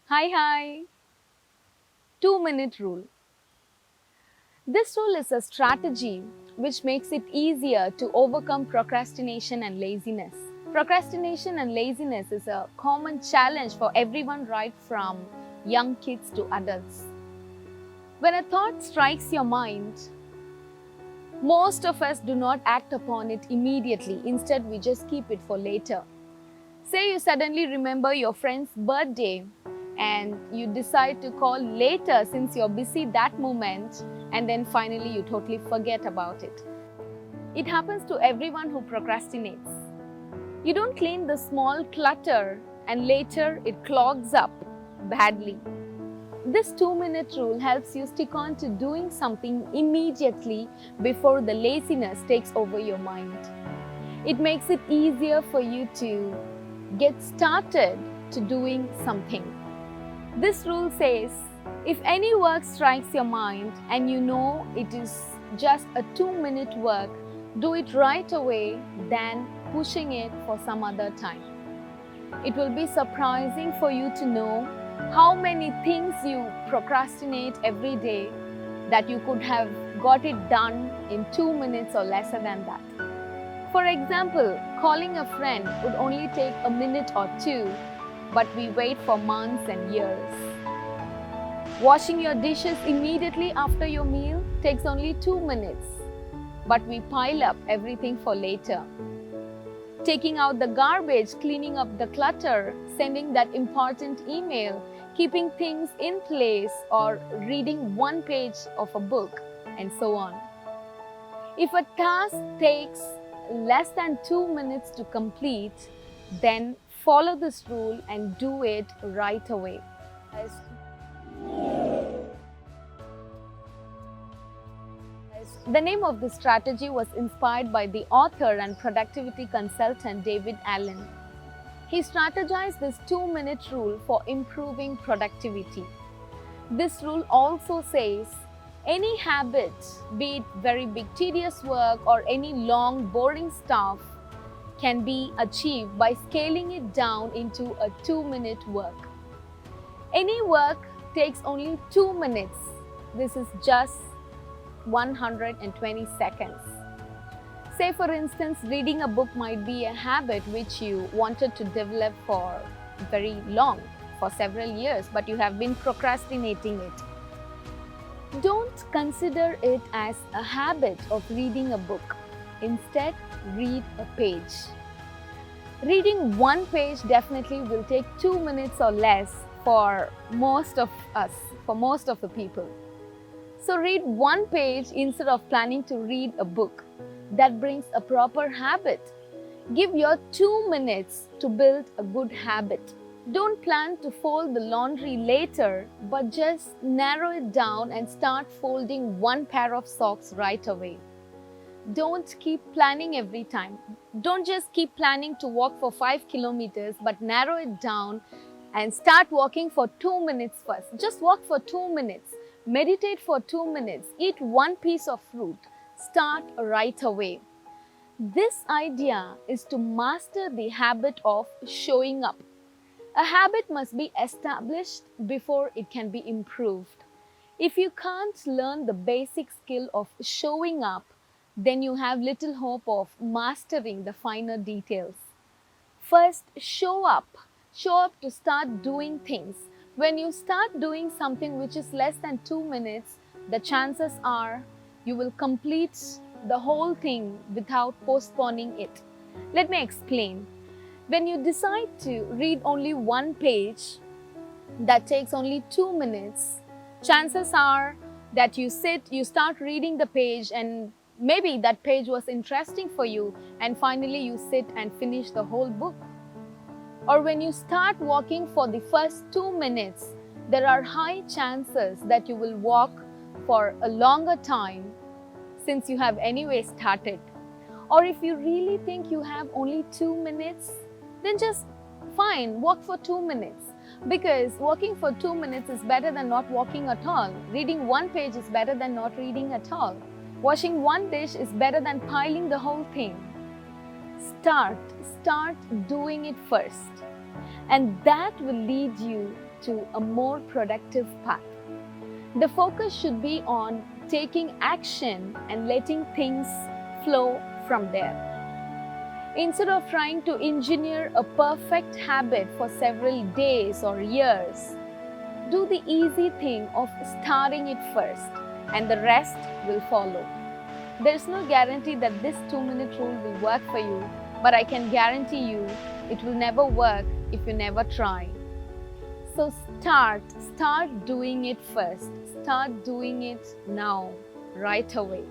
Hi. 2-minute rule. This rule is a strategy which makes it easier to overcome procrastination and laziness. Procrastination and laziness is a common challenge for everyone, right from young kids to adults. When a thought strikes your mind, most of us do not act upon it immediately. Instead, we just keep it for later. Say you suddenly remember your friend's birthday and you decide to call later since you're busy that moment, and then finally you totally forget about it. It happens to everyone who procrastinates. You don't clean the small clutter and later it clogs up badly. This 2-minute rule helps you stick on to doing something immediately before the laziness takes over your mind. It makes it easier for you to get started to doing something. This rule says, if any work strikes your mind and you know it is just a 2-minute work, do it right away than pushing it for some other time. It will be surprising for you to know how many things you procrastinate every day that you could have got it done in 2 minutes or lesser than that. For example, calling a friend would only take a minute or two, but we wait for months and years. Washing your dishes immediately after your meal takes only 2 minutes, but we pile up everything for later. Taking out the garbage, cleaning up the clutter, sending that important email, keeping things in place, or reading one page of a book, and so on. If a task takes less than 2 minutes to complete, then follow this rule and do it right away. The name of this strategy was inspired by the author and productivity consultant David Allen. He strategized this 2-minute rule for improving productivity. This rule also says any habit, be it very big tedious work or any long boring stuff, can be achieved by scaling it down into a 2-minute work. Any work takes only 2 minutes. This is just 120 seconds. Say for instance, reading a book might be a habit which you wanted to develop for very long, for several years, but you have been procrastinating it. Don't consider it as a habit of reading a book. Instead, read a page. Reading one page definitely will take 2 minutes or less for most of us, for most of the people. So read one page instead of planning to read a book. That brings a proper habit. Give your 2 minutes to build a good habit. Don't plan to fold the laundry later, but just narrow it down and start folding one pair of socks right away. Don't keep planning every time. Don't just keep planning to walk for 5 kilometers, but narrow it down and start walking for 2 minutes first. Just walk for 2 minutes. Meditate for 2 minutes. Eat one piece of fruit. Start right away. This idea is to master the habit of showing up. A habit must be established before it can be improved. If you can't learn the basic skill of showing up, then you have little hope of mastering the finer details. First, show up. Show up to start doing things. When you start doing something which is less than 2 minutes, the chances are you will complete the whole thing without postponing it. Let me explain. When you decide to read only one page that takes only 2 minutes, chances are that you start reading the page, and maybe that page was interesting for you, and finally you sit and finish the whole book. Or when you start walking for the first 2 minutes, there are high chances that you will walk for a longer time since you have anyway started. Or if you really think you have only 2 minutes, then just fine, walk for 2 minutes. Because walking for 2 minutes is better than not walking at all. Reading one page is better than not reading at all. Washing one dish is better than piling the whole thing. Start doing it first. And that will lead you to a more productive path. The focus should be on taking action and letting things flow from there. Instead of trying to engineer a perfect habit for several days or years, do the easy thing of starting it first, and the rest will follow. There is no guarantee that this 2-minute rule will work for you, but I can guarantee you it will never work if you never try. So start doing it first. Start doing it now, right away.